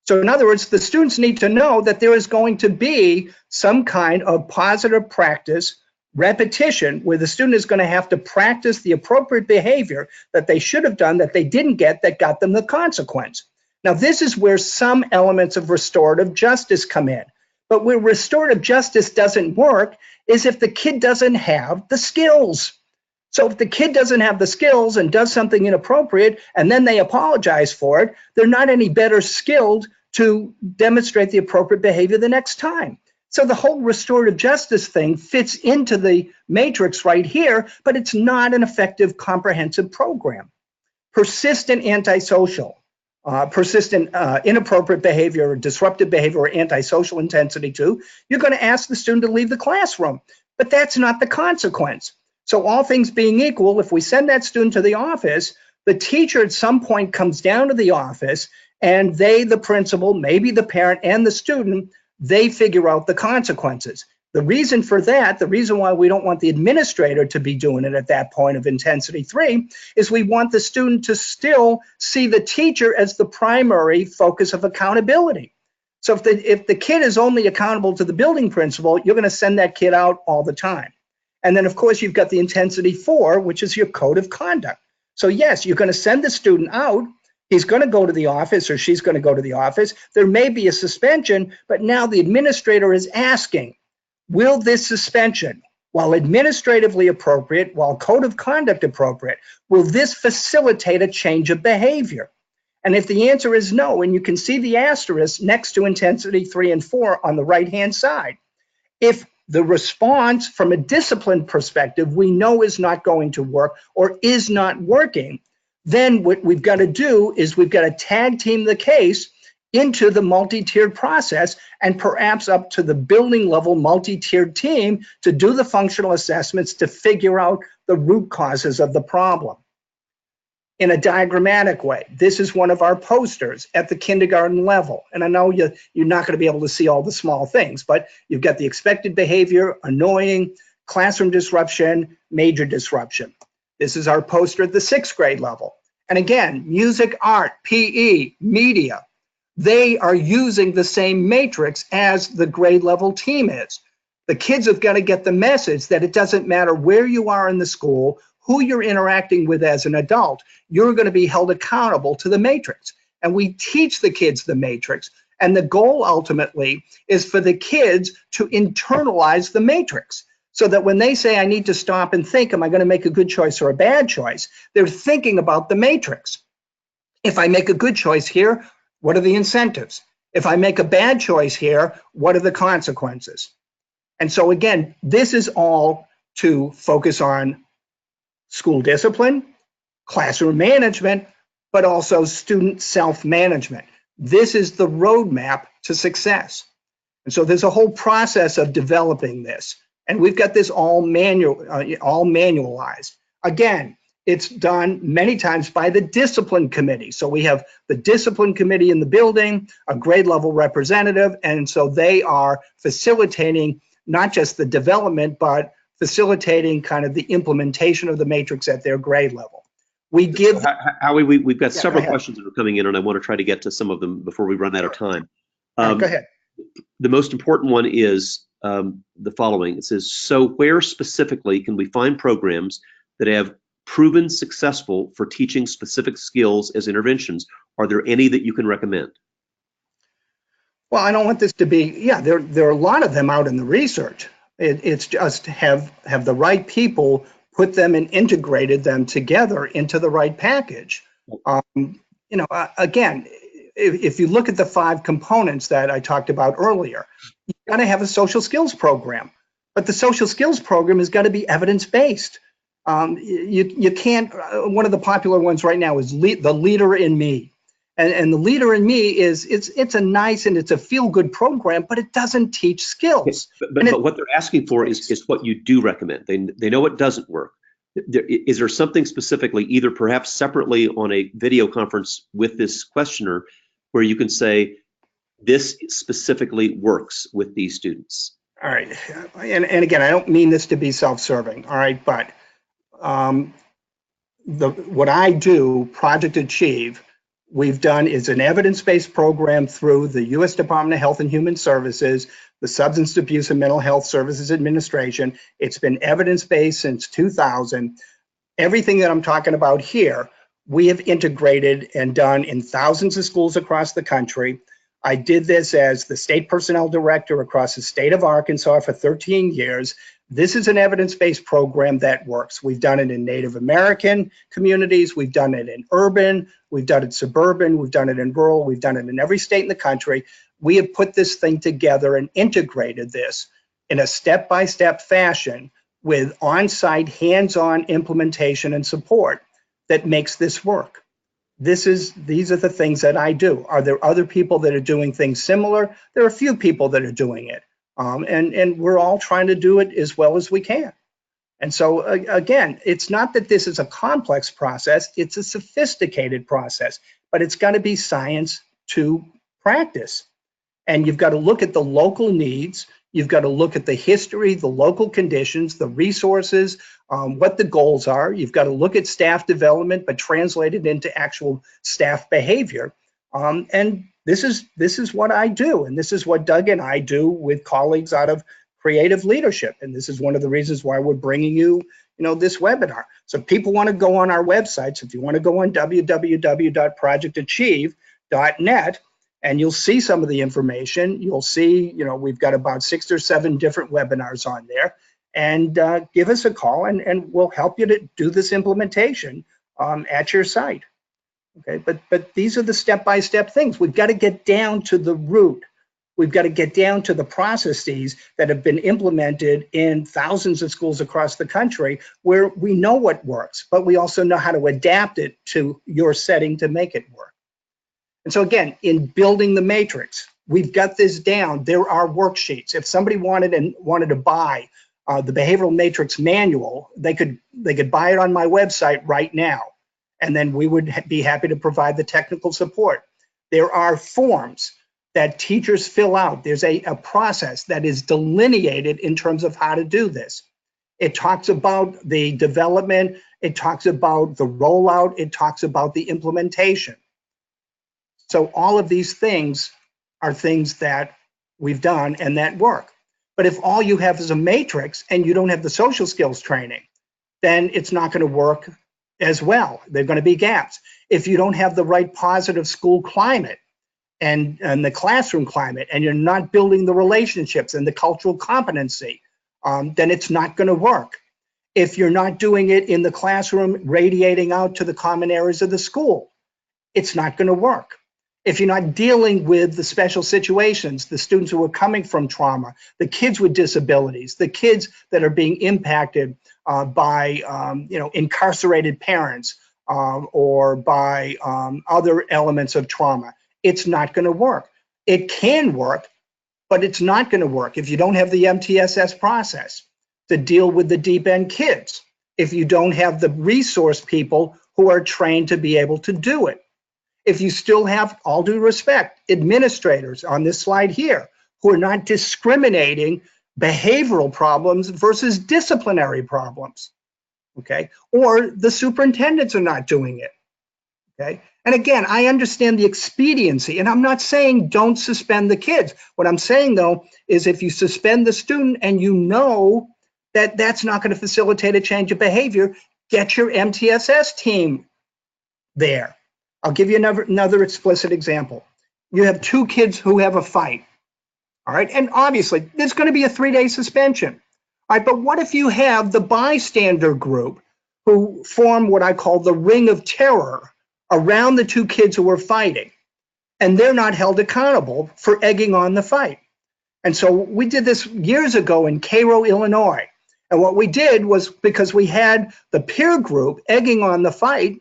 So in other words, the students need to know that there is going to be some kind of positive practice, repetition, where the student is going to have to practice the appropriate behavior that they should have done that they didn't get that got them the consequence. Now, this is where some elements of restorative justice come in. But where restorative justice doesn't work is if the kid doesn't have the skills. So if the kid doesn't have the skills and does something inappropriate and then they apologize for it, they're not any better skilled to demonstrate the appropriate behavior the next time. So the whole restorative justice thing fits into the matrix right here, but it's not an effective, comprehensive program. Persistent antisocial. Persistent inappropriate behavior or disruptive behavior or antisocial intensity 2, you're going to ask the student to leave the classroom. But that's not the consequence. So all things being equal, if we send that student to the office, the teacher at some point comes down to the office and they, the principal, maybe the parent and the student, they figure out the consequences. The reason for that, the reason why we don't want the administrator to be doing it at that point of intensity 3, is we want the student to still see the teacher as the primary focus of accountability. So if the kid is only accountable to the building principal, you're going to send that kid out all the time. And then, of course, you've got the intensity 4, which is your code of conduct. So yes, you're going to send the student out. He's going to go to the office or she's going to go to the office. There may be a suspension, but now the administrator is asking, will this suspension, while administratively appropriate, while code of conduct appropriate, will this facilitate a change of behavior? And if the answer is no, and you can see the asterisk next to intensity 3 and 4 on the right-hand side, if the response from a discipline perspective we know is not going to work or is not working, then what we've got to do is we've got to tag team the case into the multi-tiered process and perhaps up to the building level multi-tiered team to do the functional assessments to figure out the root causes of the problem. In a diagrammatic way, this is one of our posters at the kindergarten level. And I know you're not going to be able to see all the small things, but you've got the expected behavior, annoying, classroom disruption, major disruption. This is our poster at the 6th grade level. And again, music, art, PE, media, they are using the same matrix as the grade level team is. The kids have got to get the message that it doesn't matter where you are in the school, who you're interacting with as an adult, you're going to be held accountable to the matrix. And we teach the kids the matrix. And the goal ultimately is for the kids to internalize the matrix so that when they say, I need to stop and think, am I going to make a good choice or a bad choice? They're thinking about the matrix. If I make a good choice here, what are the incentives? If I make a bad choice here, what are the consequences? And so again, this is all to focus on school discipline, classroom management, but also student self-management. This is the roadmap to success. And so there's a whole process of developing this. And we've got this all manualized. Again, it's done many times by the discipline committee. So we have the discipline committee in the building, a grade level representative, and so they are facilitating not just the development, but facilitating kind of the implementation of the matrix at their grade level. We give Howie, we've got several questions that are coming in, and I want to try to get to some of them before we run out of time. Go ahead. The most important one is the following. It says, so where specifically can we find programs that have proven successful for teaching specific skills as interventions? Are there any that you can recommend? Well, I don't want this to be, yeah, there are a lot of them out in the research. It's just have the right people put them and integrated them together into the right package. Again, if you look at the 5 components that I talked about earlier, you've got to have a social skills program, but the social skills program has got to be evidence-based. You can't, one of the popular ones right now is the leader in me. And the leader in me is, it's a nice and it's a feel-good program, but it doesn't teach skills. But what they're asking for is what you do recommend. They know it doesn't work. Is there something specifically, either perhaps separately on a video conference with this questioner, where you can say, this specifically works with these students? All right. And again, I don't mean this to be self-serving, all right, but what I do, Project Achieve, we've done is an evidence-based program through the U.S. Department of Health and Human Services, the Substance Abuse and Mental Health Services Administration. It's been evidence-based since 2000. Everything that I'm talking about here, we have integrated and done in thousands of schools across the country. I did this as the state personnel director across the state of Arkansas for 13 years. This is an evidence-based program that works. We've done it in Native American communities. We've done it in urban. We've done it suburban. We've done it in rural. We've done it in every state in the country. We have put this thing together and integrated this in a step-by-step fashion with on-site, hands-on implementation and support that makes this work. These are the things that I do. Are there other people that are doing things similar? There are a few people that are doing it. And we're all trying to do it as well as we can. And so again, it's not that this is a complex process, it's a sophisticated process, but it's got to be science to practice. And you've got to look at the local needs, you've got to look at the history, the local conditions, the resources, what the goals are. You've got to look at staff development, but translate it into actual staff behavior. And this is what I do, and this is what Doug and I do with colleagues out of creative leadership. And this is one of the reasons why we're bringing you, this webinar. So if people want to go on our websites, if you want to go on www.projectachieve.net, and you'll see some of the information. You'll see, we've got about 6 or 7 different webinars on there. And give us a call, and we'll help you to do this implementation at your site. Okay, but these are the step-by-step things. We've got to get down to the root. We've got to get down to the processes that have been implemented in thousands of schools across the country where we know what works, but we also know how to adapt it to your setting to make it work. And so again, in building the matrix, we've got this down. There are worksheets. If somebody wanted to buy the behavioral matrix manual, they could buy it on my website right now. And then we would be happy to provide the technical support. There are forms that teachers fill out. There's a process that is delineated in terms of how to do this. It talks about the development, it talks about the rollout, it talks about the implementation. So all of these things are things that we've done and that work. But if all you have is a matrix and you don't have the social skills training, then it's not going to work as well. There are going to be gaps. If you don't have the right positive school climate and the classroom climate, and you're not building the relationships and the cultural competency, then it's not going to work. If you're not doing it in the classroom, radiating out to the common areas of the school, it's not going to work. If you're not dealing with the special situations, the students who are coming from trauma, the kids with disabilities, the kids that are being impacted by incarcerated parents, or by other elements of trauma. It's not going to work. It can work, but it's not going to work if you don't have the MTSS process to deal with the deep end kids, if you don't have the resource people who are trained to be able to do it. If you still have, all due respect, administrators on this slide here who are not discriminating behavioral problems versus disciplinary problems, okay? Or the superintendents are not doing it, okay? And again, I understand the expediency, and I'm not saying don't suspend the kids. What I'm saying, though, is if you suspend the student and you know that that's not going to facilitate a change of behavior, get your MTSS team there. I'll give you another explicit example. You have two kids who have a fight, all right? And obviously, there's going to be a 3-day suspension, all right? But what if you have the bystander group who form what I call the ring of terror around the two kids who are fighting, and they're not held accountable for egging on the fight? And so we did this years ago in Cairo, Illinois. And what we did was, because we had the peer group egging on the fight,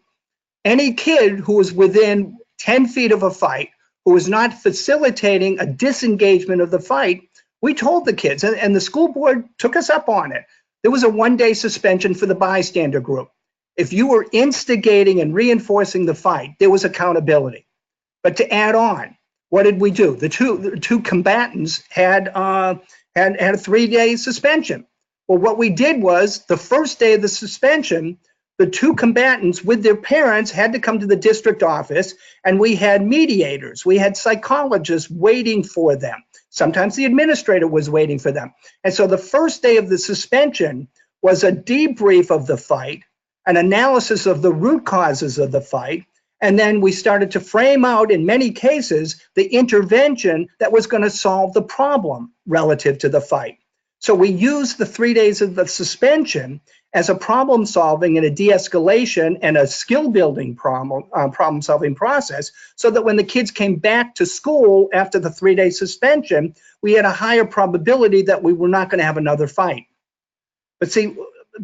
any kid who was within 10 feet of a fight, who was not facilitating a disengagement of the fight, we told the kids, and the school board took us up on it. There was a 1-day suspension for the bystander group. If you were instigating and reinforcing the fight, there was accountability. But to add on, what did we do? The two combatants had a 3-day suspension. Well, what we did was, the first day of the suspension, the two combatants with their parents had to come to the district office, and we had mediators, we had psychologists waiting for them. Sometimes the administrator was waiting for them. And so the first day of the suspension was a debrief of the fight, an analysis of the root causes of the fight, and then we started to frame out, in many cases, the intervention that was going to solve the problem relative to the fight. So we used the 3 days of the suspension as a problem solving and a de-escalation and a skill building problem solving process, so that when the kids came back to school after the 3-day suspension, we had a higher probability that we were not going to have another fight. But see,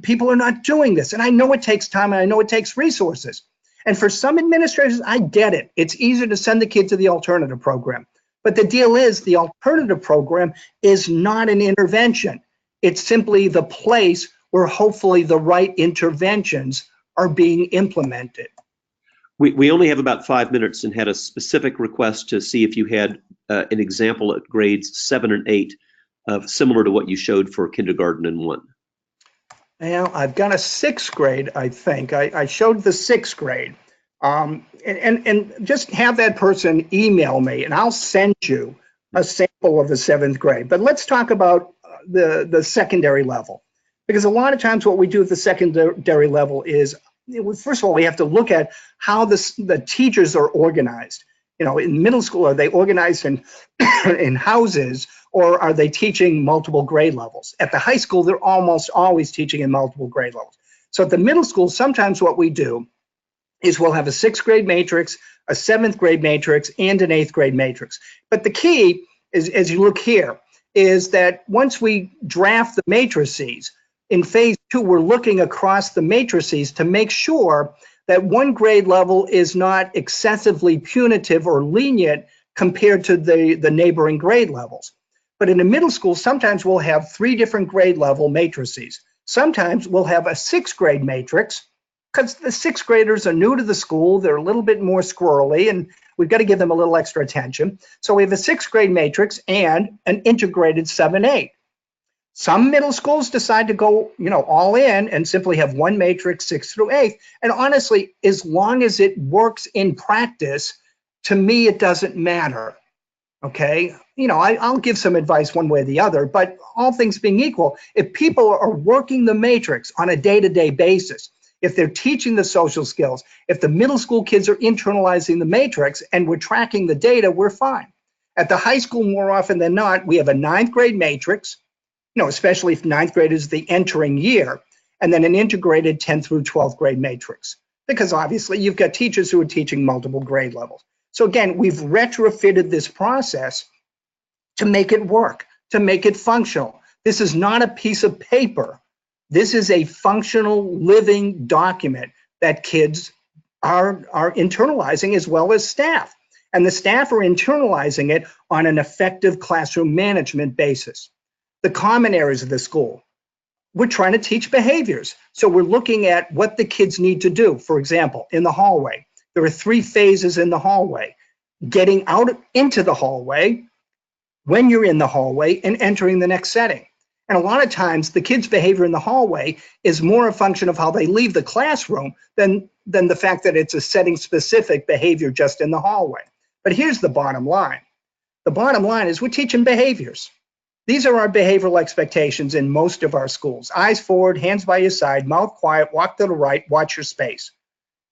people are not doing this. And I know it takes time, and I know it takes resources. And for some administrators, I get it. It's easier to send the kid to the alternative program. But the deal is, the alternative program is not an intervention. It's simply the place where hopefully the right interventions are being implemented. We only have about 5 minutes, and had a specific request to see if you had an example at grades 7 and 8 of similar to what you showed for kindergarten and 1. Well, I've got a 6th grade, I think. I showed the 6th grade. And just have that person email me, and I'll send you a sample of the 7th grade. But let's talk about the secondary level, because a lot of times what we do at the secondary level is, first of all, we have to look at how the teachers are organized. You know, in middle school, are they organized in in houses, or are they teaching multiple grade levels? At the high school, they're almost always teaching in multiple grade levels. So at the middle school, sometimes what we do is we'll have a 6th grade matrix, a 7th grade matrix, and an 8th grade matrix. But the key is, as you look here, is that once we draft the matrices, in phase 2, we're looking across the matrices to make sure that one grade level is not excessively punitive or lenient compared to the neighboring grade levels. But in a middle school, sometimes we'll have 3 different grade level matrices. Sometimes we'll have a 6th grade matrix, because the 6th graders are new to the school. They're a little bit more squirrely, and we've got to give them a little extra attention. So we have a 6th grade matrix and an integrated 7-8. Some middle schools decide to go, all in and simply have one matrix, 6th through 8th. And honestly, as long as it works in practice, to me, it doesn't matter. Okay, I'll give some advice one way or the other, but all things being equal, if people are working the matrix on a day-to-day basis, if they're teaching the social skills, if the middle school kids are internalizing the matrix and we're tracking the data, we're fine. At the high school, more often than not, we have a 9th grade matrix, especially if 9th grade is the entering year, and then an integrated 10th through 12th grade matrix, because obviously you've got teachers who are teaching multiple grade levels. So again, we've retrofitted this process to make it work, to make it functional. This is not a piece of paper. This is a functional, living document that kids are internalizing as well as staff. And the staff are internalizing it on an effective classroom management basis. The common areas of the school, we're trying to teach behaviors. So we're looking at what the kids need to do. For example, in the hallway, there are 3 phases in the hallway: getting out into the hallway, when you're in the hallway, and entering the next setting. And a lot of times the kids' behavior in the hallway is more a function of how they leave the classroom than the fact that it's a setting specific behavior just in the hallway. But here's the bottom line. The bottom line is we're teaching behaviors. These are our behavioral expectations in most of our schools. Eyes forward, hands by your side, mouth quiet, walk to the right, watch your space.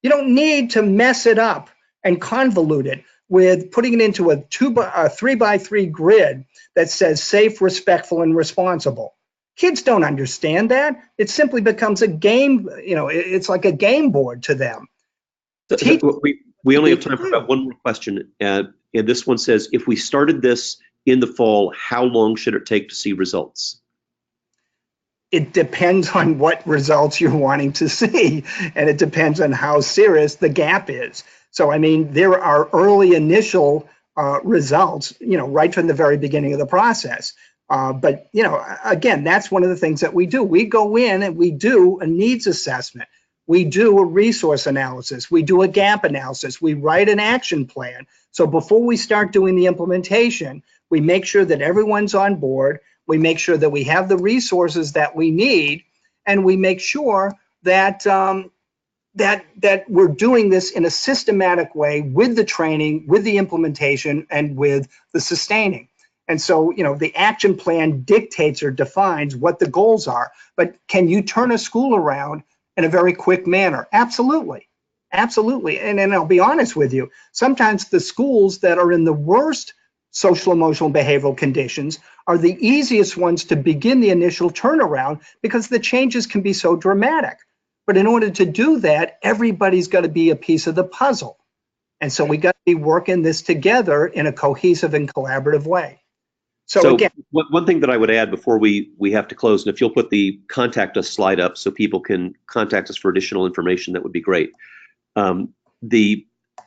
You don't need to mess it up and convolute it with putting it into a 3x3 grid that says safe, respectful, and responsible. Kids don't understand that. It simply becomes a game, it's like a game board to them. We only have time for about one more question. And this one says, if we started this in the fall, how long should it take to see results? It depends on what results you're wanting to see, and it depends on how serious the gap is. So, I mean, there are early initial results, right from the very beginning of the process. But, again, that's one of the things that we do. We go in and we do a needs assessment. We do a resource analysis. We do a gap analysis. We write an action plan. So before we start doing the implementation, we make sure that everyone's on board. We make sure that we have the resources that we need, and we make sure that that we're doing this in a systematic way with the training, with the implementation, and with the sustaining. And so, the action plan dictates or defines what the goals are. But can you turn a school around in a very quick manner? Absolutely. Absolutely. And I'll be honest with you, sometimes the schools that are in the worst social, emotional, behavioral conditions are the easiest ones to begin the initial turnaround because the changes can be so dramatic. But in order to do that, everybody's got to be a piece of the puzzle. And so we got to be working this together in a cohesive and collaborative way. So again, one thing that I would add before we have to close, and if you'll put the contact us slide up so people can contact us for additional information, that would be great. We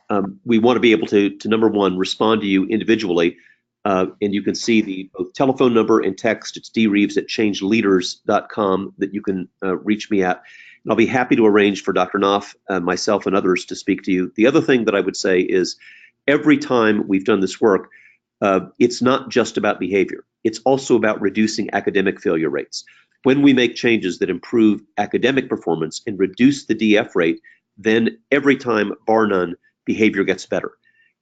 want to be able to number one, respond to you individually, and you can see the both telephone number and text. It's dreeves@changeleaders.com that you can reach me at. And I'll be happy to arrange for Dr. Knoff, myself, and others to speak to you. The other thing that I would say is every time we've done this work, it's not just about behavior. It's also about reducing academic failure rates. When we make changes that improve academic performance and reduce the DF rate, then every time, bar none, behavior gets better.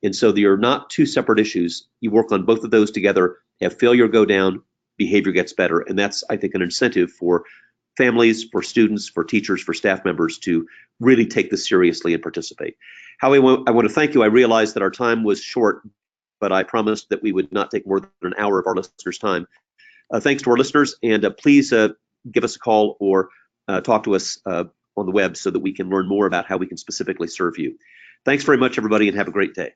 And so they are not two separate issues. You work on both of those together, have failure go down, behavior gets better. And that's, I think, an incentive for families, for students, for teachers, for staff members to really take this seriously and participate. Howie, I want to thank you. I realized that our time was short, but I promised that we would not take more than an hour of our listeners' time. Thanks to our listeners, and please give us a call or talk to us on the web so that we can learn more about how we can specifically serve you. Thanks very much, everybody, and have a great day.